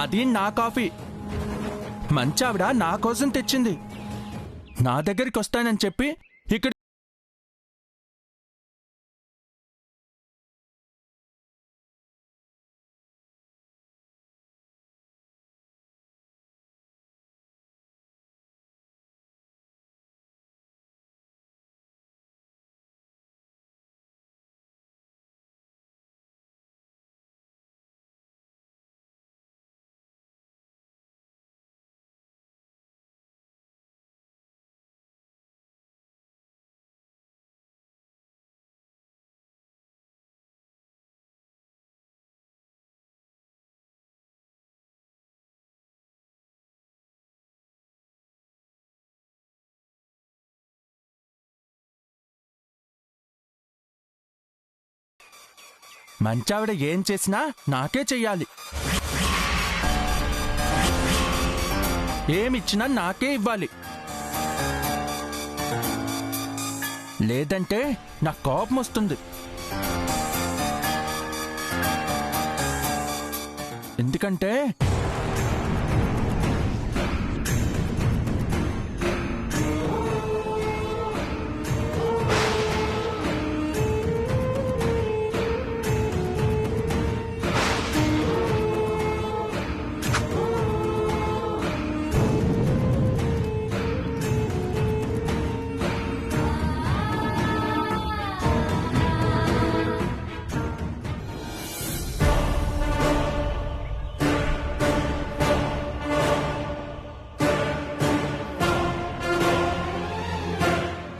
అది నా కాఫీ. మంచావిడ నా కోసం తెచ్చింది. నా దగ్గరికి వస్తానని చెప్పి ఇక్కడ మంచావిడ ఏం చేసినా నాకే చెయ్యాలి. ఏమిచ్చినా నాకే ఇవ్వాలి. లేదంటే నాకు కోపం వస్తుంది. ఎందుకంటే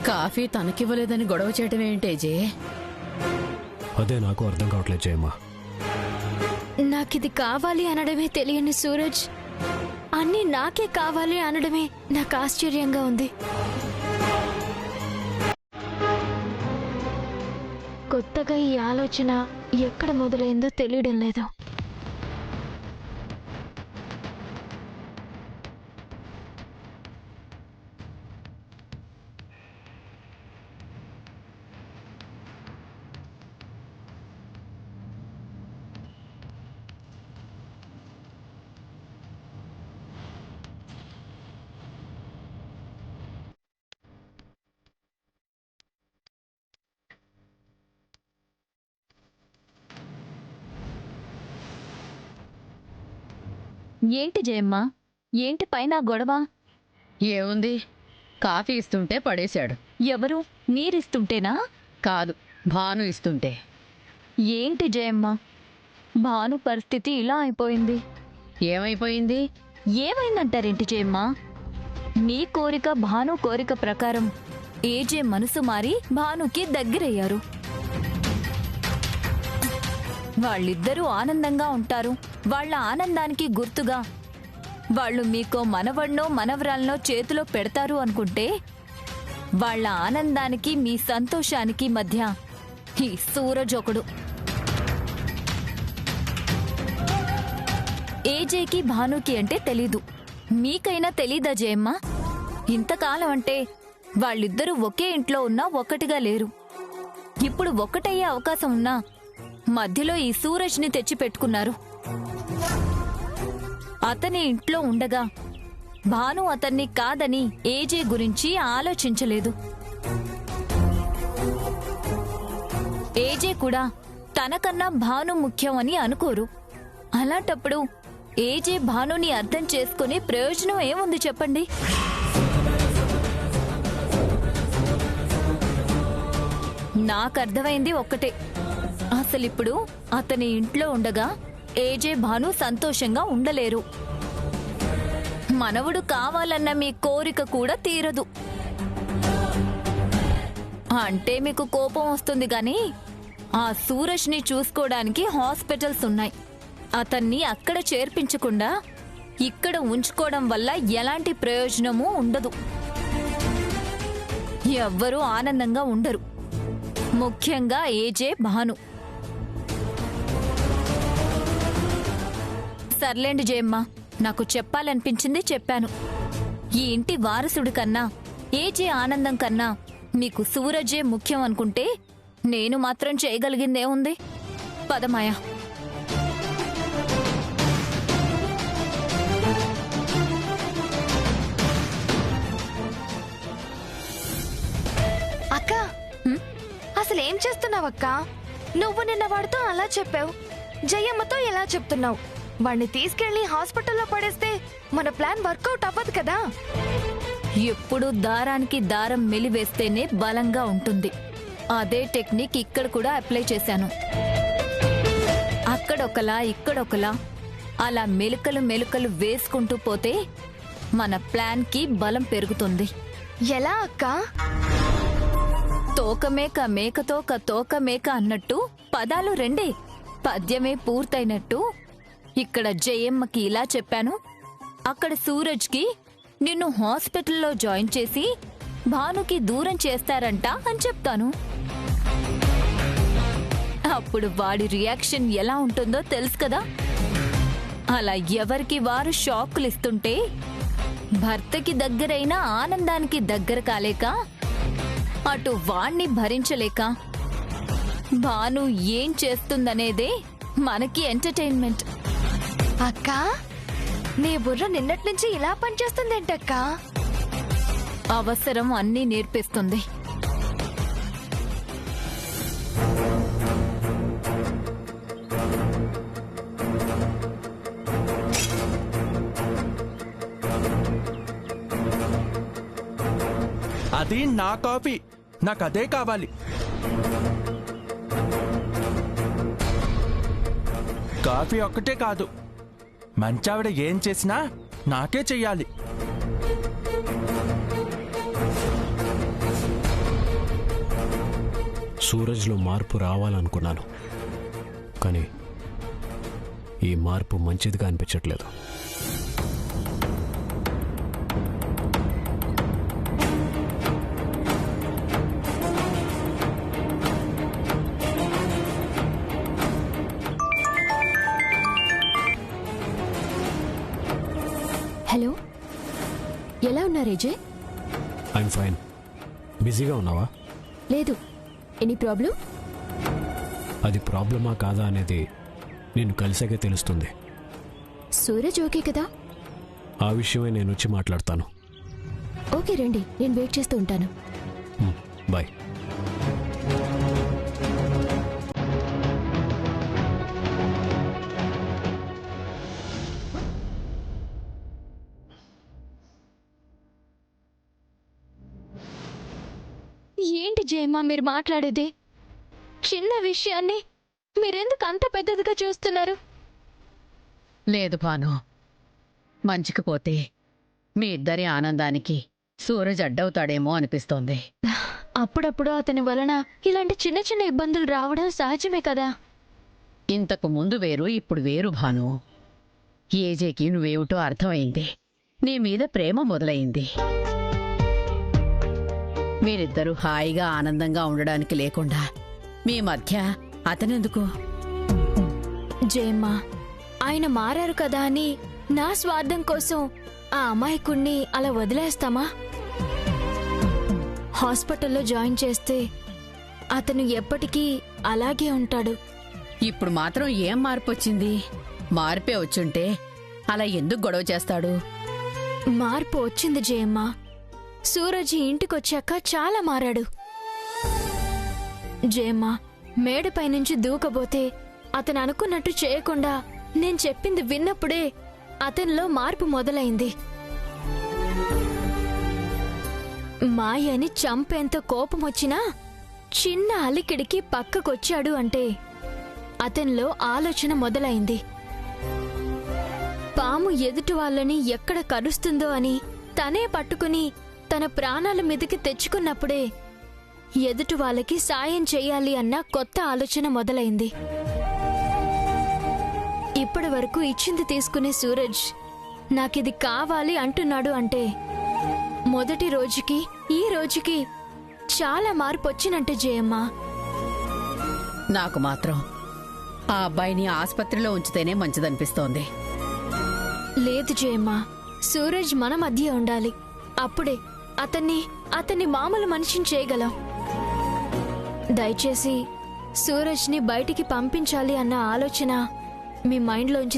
కాఫీ తనకివ్వలేదని గొడవ చేయటం ఏంటేజే? అదే నాకు అర్థం కావట్లేదు జయమ్మా. నాకిది కావాలి అనడమే తెలియని సూరజ్ అన్నీ నాకే కావాలి అనడమే నాకు ఆశ్చర్యంగా ఉంది. కొత్తగా ఈ ఆలోచన ఎక్కడ మొదలైందో తెలియడం లేదు. ఏంటి జయమ్మ, ఏంటి పైన గొడవ? ఏముంది, కాఫీ ఇస్తుంటే పడేశాడు. ఎవరు? నీరిస్తుంటేనా? కాదు, భాను ఇస్తుంటే. ఏంటి జయమ్మ, భాను పరిస్థితి ఇలా అయిపోయింది. ఏమైపోయింది? ఏమైందంటారేంటి జయమ్మ? నీ కోరిక భాను కోరిక ప్రకారం ఏజే మనసు మారి భానుకి దగ్గరయ్యారు. వాళ్ళిద్దరూ ఆనందంగా ఉంటారు. వాళ్ళ ఆనందానికి గుర్తుగా వాళ్ళు మీకో మనవడ్నో మనవరాలనో చేతిలో పెడతారు అనుకుంటే వాళ్ళ ఆనందానికి మీ సంతోషానికి మధ్య ఈ సూరజ్ ఒకడు. ఏజేకి భానుకి అంటే తెలీదు, మీకైనా తెలీదా జయమ్మ? ఇంతకాలం అంటే వాళ్ళిద్దరూ ఒకే ఇంట్లో ఉన్నా ఒక్కటిగా లేరు. ఇప్పుడు ఒక్కటయ్యే అవకాశం ఉన్నా మధ్యలో ఈ సూరజ్ని తెచ్చి పెట్టుకున్నారు. అతని ఇంట్లో ఉండగా భాను అతన్ని కాదని ఏజే గురించి ఆలోచించలేదు. ఏజే కూడా తనకన్నా భాను ముఖ్యం అని అనుకోరు. అలాంటప్పుడు ఏజే భానుని అర్థం చేసుకునే ప్రయోజనం ఏముంది చెప్పండి? నాకర్థమైంది ఒక్కటే, అసలిప్పుడు అతని ఇంట్లో ఉండగా ఏజే భాను సంతోషంగా ఉండలేరు. మనవడు కావాలన్న మీ కోరిక కూడా తీరదు. అంటే మీకు కోపం వస్తుంది గాని ఆ సూరజ్ని చూసుకోవడానికి హాస్పిటల్స్ ఉన్నాయి. అతన్ని అక్కడ చేర్పించకుండా ఇక్కడ ఉంచుకోవడం వల్ల ఎలాంటి ప్రయోజనమూ ఉండదు. ఎవ్వరూ ఆనందంగా ఉండరు, ముఖ్యంగా ఏజే భాను. సర్లేండి జయమ్మ, నాకు చెప్పాలనిపించింది చెప్పాను. ఈ ఇంటి వారసుడి కన్నా ఏజే ఆనందం కన్నా మీకు సూరజే ముఖ్యం అనుకుంటే నేను మాత్రం చేయగలిగిందే ఉంది. పదమాయా. చేస్తున్నావక్క? నువ్వు నిన్న వాడితో అలా చెప్పావు, జయమ్మతో ఎలా చెప్తున్నావు? వాణ్ణి తీసుకెళ్లి హాస్పిటల్లో పడేస్తే మన ప్లాన్ వర్కౌట్ అవ్వదు కదా. ఎప్పుడు దారానికి దారం మెలివేస్తేనే బలంగా ఉంటుంది. అదే టెక్నిక్ ఇక్కడ కూడా అప్లై చేశాను. అక్కడొకలా ఇక్కడొకలా అలా మెలుకలు మెలుకలు వేసుకుంటూ పోతే మన ప్లాన్ కి బలం పెరుగుతుంది. ఎలా అక్క? తోకమేక మేకతోక తోకమేక అన్నట్టు పదాలు రెండే, పద్యమే పూర్తయినట్టు. ఇక్కడ జయమ్మకి ఇలా చెప్పాను, అక్కడ సూరజ్కి నిన్ను హాస్పిటల్లో జాయిన్ చేసి భానుకి దూరం చేస్తారంట అని చెప్తాను. అప్పుడు వాడి రియాక్షన్ ఎలా ఉంటుందో తెలుసు కదా. అలా ఎవరికి వారు షాకులు ఇస్తుంటే భర్తకి దగ్గరైన ఆనందానికి దగ్గర కాలేక, అటు వాణ్ణి భరించలేక భాను ఏం చేస్తుందనేదే మనకి ఎంటర్టైన్మెంట్. అక్క, నీ బుర్ర నిన్నటి నుంచి ఇలా పనిచేస్తుందేంటక్క? అవసరం అన్నీ నేర్పిస్తుంది. అది నా కాఫీ, నాకు అదే కావాలి. కాఫీ ఒక్కటే కాదు, మంచావిడ ఏం చేసినా నాకే చెయ్యాలి. సూరజ్లో మార్పు రావాలనుకున్నాను, కానీ ఈ మార్పు మంచిదిగా అనిపించట్లేదు. హలో, ఎలా ఉన్నారు అజయ్? I'm fine. బిజీగా ఉన్నావా? లేదు. Any problem? అది ప్రాబ్లమా కాదా అనేది నేను కలిసాకే తెలుస్తుంది. సూరజ్ ఓకే కదా? ఆ విషయమే నేను వచ్చి మాట్లాడతాను. ఓకే రండి, నేను వెయిట్ చేస్తూ ఉంటాను. బాయ్. ఏంటి జయమ్మ మీరు మాట్లాడేది? చిన్న విషయాన్ని మీరెందుకు అంత పెద్దదిగా చూస్తున్నారు? లేదు భాను, మంచికి పోతే మీ ఇద్దరి ఆనందానికి సూరజ్ అడ్డవుతాడేమో అనిపిస్తోంది. అప్పుడప్పుడు అతని వలన ఇలాంటి చిన్న చిన్న ఇబ్బందులు రావడం సహజమే కదా. ఇంతకు ముందు వేరు, ఇప్పుడు వేరు భాను. ఏజేకి నువ్వేమిటో అర్థమైంది. నీ మీద ప్రేమ మొదలైంది. మీరిద్దరూ హాయిగా ఆనందంగా ఉండడానికి లేకుండా మీ మధ్య అతనెందుకు? జయమ్మ, ఆయన మారారు కదా అని నా స్వార్థం కోసం ఆ అమాయకుణ్ణి అలా వదిలేస్తామా? హాస్పిటల్లో జాయిన్ చేస్తే అతను ఎప్పటికీ అలాగే ఉంటాడు. ఇప్పుడు మాత్రం ఏం మార్పు వచ్చింది? మార్పే వచ్చుంటే అలా ఎందుకు గొడవ చేస్తాడు? మార్పు వచ్చింది జయమ్మ. సూరజ్ ఇంటికొచ్చాక చాలా మారాడు. జయమ్మ, మేడపై నుంచి దూకబోతే అతను అనుకున్నట్టు చేయకుండా నేను చెప్పింది విన్నప్పుడే అతనిలో మార్పు మొదలైంది. మాయని చంపేంత కోపమొచ్చినా చిన్న అలికిడికి పక్కకొచ్చాడు అంటే అతనిలో ఆలోచన మొదలైంది. పాము ఎదుటి వాళ్ళని ఎక్కడ కరుస్తుందో అని తనే పట్టుకుని తన ప్రాణాల మీదకి తెచ్చుకున్నప్పుడే ఎదుటి వాళ్ళకి సాయం చెయ్యాలి అన్న కొత్త ఆలోచన మొదలైంది. ఇప్పటి వరకు ఇచ్చింది తీసుకునే సూరజ్ నాకిది కావాలి అంటున్నాడు అంటే మొదటి రోజుకి ఈ రోజుకి చాలా మార్పు వచ్చినట్టే జయమ్మ. నాకు మాత్రం ఆ అబ్బాయిని ఆస్పత్రిలో ఉంచితేనే మంచిదనిపిస్తోంది. లేదు జయమ్మ, సూరజ్ మన మధ్య ఉండాలి. అప్పుడే అతన్ని మామూలు మనిషిని చేయగలం. దయచేసి సూరజ్ని బయటికి పంపించాలి అన్న ఆలోచన మీ మైండ్లోంచి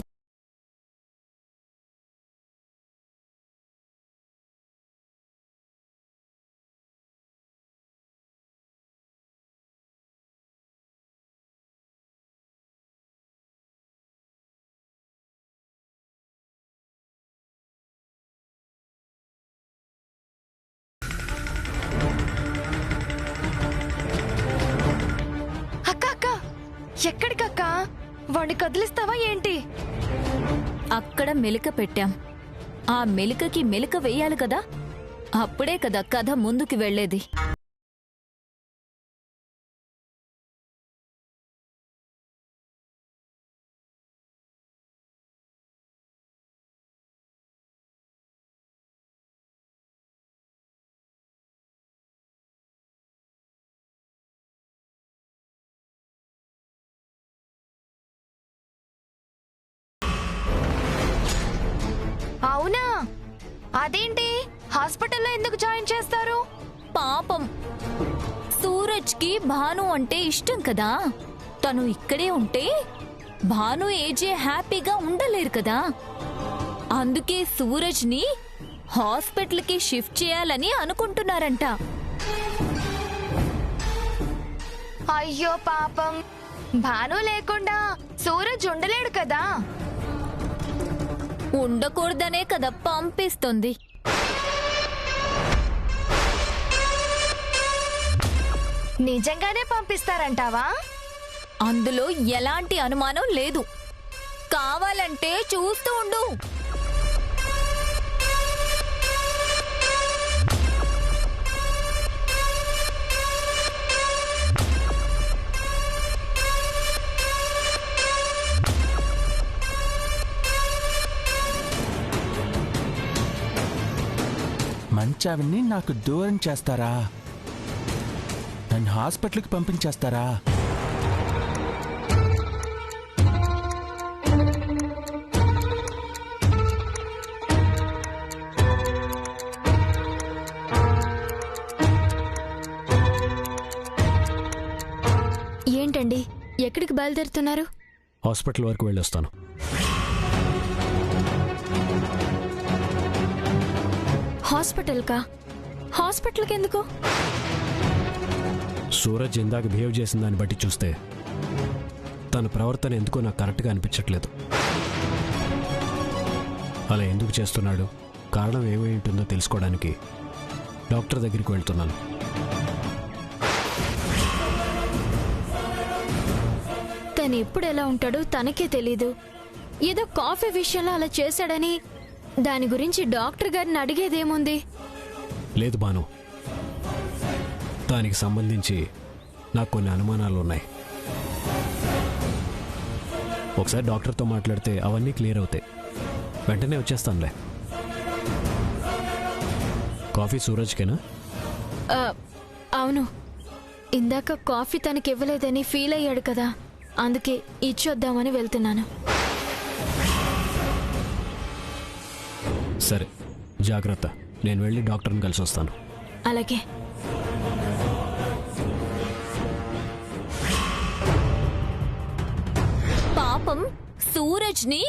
ఎక్కడికక్కా? వాణ్ణి కదిలిస్తావా ఏంటి? అక్కడ మెలిక పెట్టాం. ఆ మెలికకి మెలిక వెయ్యాలి కదా, అప్పుడే కదా కథ ముందుకు వెళ్లేది. అవునా? అదేంటి హాస్పిటల్లో ఎందుకు జాయిన్ చేస్తారు? పాపం, సూరజ్కి భాను అంటే ఇష్టం కదా. తను ఇక్కడే ఉంటే భాను ఏజే హ్యాపీగా ఉండలేరు కదా. అందుకే సూరజ్ని హాస్పిటల్కి షిఫ్ట్ చేయాలని అనుకుంటున్నారంట. అయ్యో పాపం, భాను లేకుండా సూరజ్ ఉండలేడు కదా. ఉండకూడదనే కదా పంపిస్తుంది. నిజంగానే పంపిస్తారంటావా? అందులో ఎలాంటి అనుమానం లేదు. కావాలంటే చూస్తూ ఉండు. మంచావిని నాకు దూరం చేస్తారా? నన్ను హాస్పిటల్కి పంపించేస్తారా? ఏంటండి, ఎక్కడికి బయలుదేరుతున్నారు? హాస్పిటల్ వరకు వెళ్ళొస్తాను. హాస్పిటల్కా? హాస్పిటల్కి ఎందుకు? సూరజ్ ఇందాక బిహేవ్ చేసిన దాన్ని బట్టి చూస్తే తన ప్రవర్తన ఎందుకో నాకు కరెక్ట్గా అనిపించట్లేదు. అలా ఎందుకు చేస్తున్నాడు, కారణం ఏమై ఉంటుందో తెలుసుకోవడానికి డాక్టర్ దగ్గరికి వెళ్తున్నాను. తను ఎప్పుడు ఎలా ఉంటాడో తనకే తెలీదు. ఏదో కాఫీ విషయంలో అలా చేశాడని దాని గురించి డాక్టర్ గారిని అడిగేదేముంది? లేదు భాను, దానికి సంబంధించి నాకు కొన్ని అనుమానాలు ఉన్నాయి. ఒకసారి డాక్టర్తో మాట్లాడితే అవన్నీ క్లియర్ అవుతాయి. వెంటనే వచ్చేస్తానులే. కాఫీ సూరజ్కేనా? అవును, ఇందాక కాఫీ తనకి ఇవ్వలేదని ఫీల్ అయ్యాడు కదా, అందుకే ఇచ్చొద్దామని వెళ్తున్నాను. సరే, జాగ్రత్త. నేను వెళ్ళి డాక్టర్ని కలిసి వస్తాను. అలాగే. పాపం, సూరజ్ని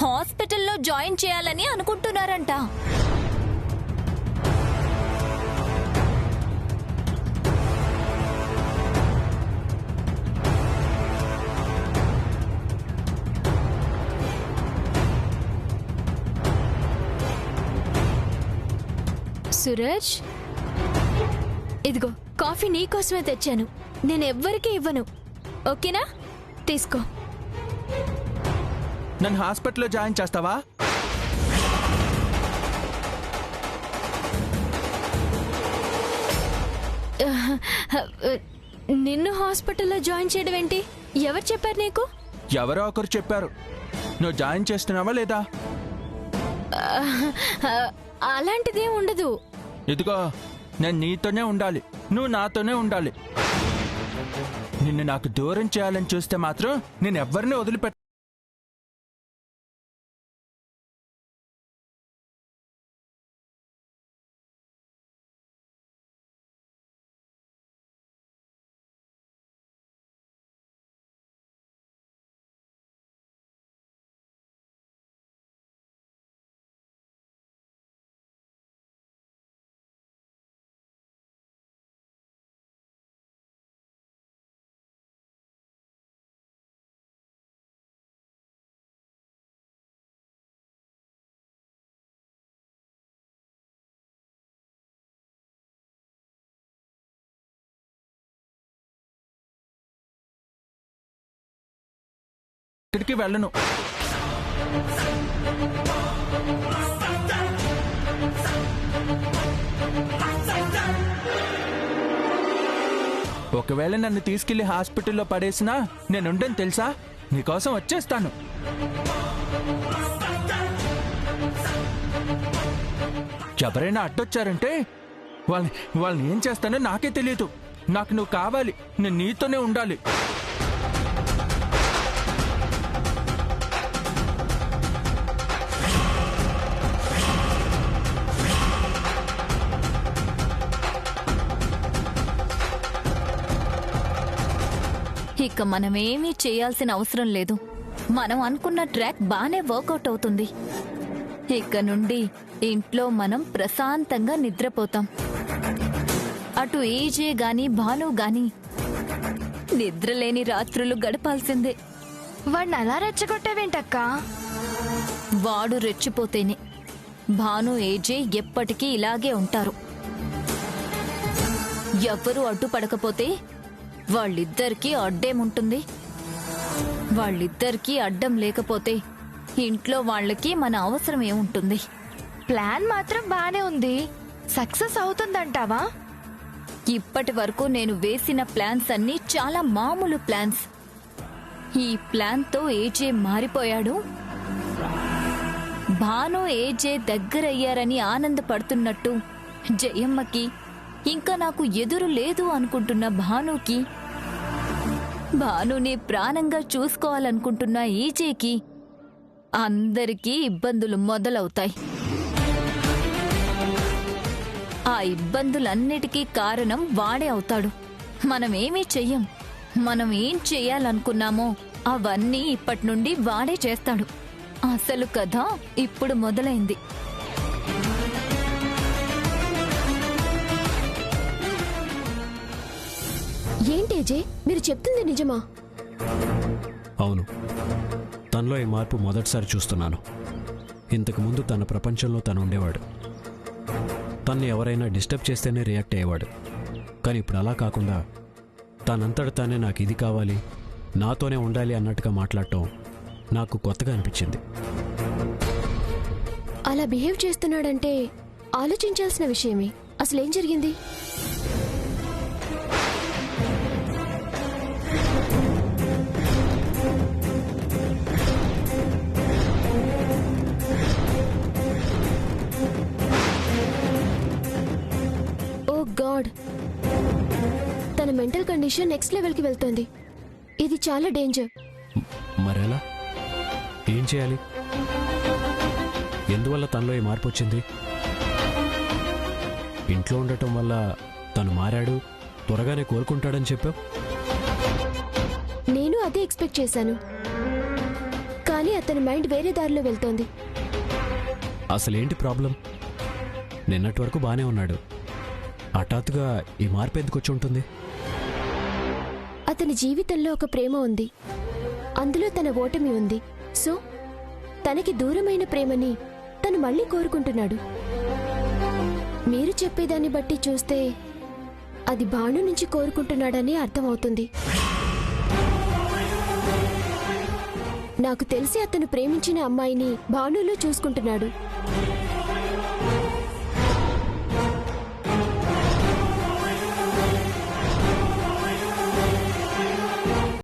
హాస్పిటల్లో జాయిన్ చేయాలని అనుకుంటున్నారంట. సూరజ్, ఇదిగో కాఫీ నీకోసమే తెచ్చాను. నేను ఎవ్వరికీ ఇవ్వను, ఓకేనా? తీసుకో. నన్ను హాస్పిటల్లో జాయిన్ చేస్తావా? నిన్ను హాస్పిటల్లో జాయిన్ చేయడం ఏంటి? ఎవరు చెప్పారు నీకు? ఎవరో ఒకరు చెప్పారు. నువ్వు జాయిన్ చేస్తున్నావా లేదా? అలాంటిదేం ఉండదు. ఇదిగో, నేను నీతోనే ఉండాలి, నువ్వు నాతోనే ఉండాలి. నిన్ను నాకు దూరం చేయాలని చూస్తే మాత్రం నేను ఎవ్వరిని వదిలిపెట్ట ఎక్కడికి వెళ్ళను. ఒకవేళ నన్ను తీసుకెళ్లి హాస్పిటల్లో పడేసినా నేనుండని తెలుసా? నీకోసం వచ్చేస్తాను. ఎవరైనా అడ్డొచ్చారంటే వాళ్ళని ఏం చేస్తానో నాకే తెలియదు. నాకు నువ్వు కావాలి. నేను నీతోనే ఉండాలి. ఇక మనమేమీ చేయాల్సిన అవసరం లేదు. మనం అనుకున్న ట్రాక్ బానే వర్కౌట్ అవుతుంది. ఇక నుండి ఇంట్లో మనం ప్రశాంతంగా నిద్రపోతాం. అటు ఏజే గాని భాను గాని నిద్రలేని రాత్రులు గడపాల్సిందే. వాడిని అలా రెచ్చగొట్టావేంటక్కా? వాడు రెచ్చిపోతేనే భాను ఏజే ఎప్పటికీ ఇలాగే ఉంటారు. ఎవ్వరూ అడ్డుపడకపోతే వాళ్ళిద్దరికీ అడ్డేముంటుంది? వాళ్ళిద్దరికీ అడ్డం లేకపోతే ఇంట్లో వాళ్ళకి మన అవసరం ఏముంటుంది? ప్లాన్ మాత్రం బానే ఉంది. సక్సెస్ అవుతుందంటావా? ఇప్పటి వరకు నేను వేసిన ప్లాన్స్ అన్నీ చాలా మామూలు ప్లాన్స్. ఈ ప్లాన్తో ఏజే మారిపోయాడు. భాను ఏజే దగ్గరయ్యారని ఆనందపడుతున్నట్టు జయమ్మకి, ఇంకా నాకు ఎదురు లేదు అనుకుంటున్న భానుకి, భానుని ప్రాణంగా చూసుకోవాలనుకుంటున్న ఏజేకి అందరికీ ఇబ్బందులు మొదలవుతాయి. ఆ ఇబ్బందులన్నిటికీ కారణం వాడే అవుతాడు. మనమేమీ చెయ్యం. మనం ఏం చెయ్యాలనుకున్నామో అవన్నీ ఇప్పటి నుండి వాడే చేస్తాడు. అసలు కథ ఇప్పుడు మొదలైంది. ఏంటేజే, మీరు చెప్తుంది నిజమా? అవును, తనలో ఈ మార్పు మొదటిసారి చూస్తున్నాను. ఇంతకుముందు తన ప్రపంచంలో తను ఉండేవాడు. తన్ని ఎవరైనా డిస్టర్బ్ చేస్తేనే రియాక్ట్ అయ్యేవాడు. కానీ ఇప్పుడు అలా కాకుండా తనంతట తానే నాకు ఇది కావాలి, నాతోనే ఉండాలి అన్నట్టుగా మాట్లాడటం నాకు కొత్తగా అనిపించింది. అలా బిహేవ్ చేస్తున్నాడంటే ఆలోచించాల్సిన విషయమే. అసలేం జరిగింది? ఓ గాడ్, తన మెంటల్ కండిషన్ నెక్స్ట్ లెవెల్కి వెళ్తోంది. ఇది చాలా డేంజర్. మరెలా? ఏం చేయాలి? ఎందువల్ల తనలో ఈ మార్పు వచ్చింది? ఇంట్లో ఉండటం వల్ల తను మారాడు, త్వరగానే కోలుకుంటాడని చెప్పావు. నేను అదే ఎక్స్పెక్ట్ చేశాను, కానీ అతని మైండ్ వేరే దారిలో వెళ్తోంది. అసలేంటి ప్రాబ్లం? నిన్నటి వరకు బానే ఉన్నాడు, హఠాత్తుగా ఈ మార్పు ఎందుకు వచ్చి ఉంటుంది? అతని జీవితంలో ఒక ప్రేమ ఉంది, అందులో తన ఓటమి ఉంది. సో తనకి దూరమైన ప్రేమని తను మళ్ళీ కోరుకుంటున్నాడు. మీరు చెప్పేదాన్ని బట్టి చూస్తే అది భాను నుంచి కోరుకుంటున్నాడని అర్థమవుతుంది. నాకు తెలిసి అతను ప్రేమించిన అమ్మాయిని భానులో చూసుకుంటున్నాడు.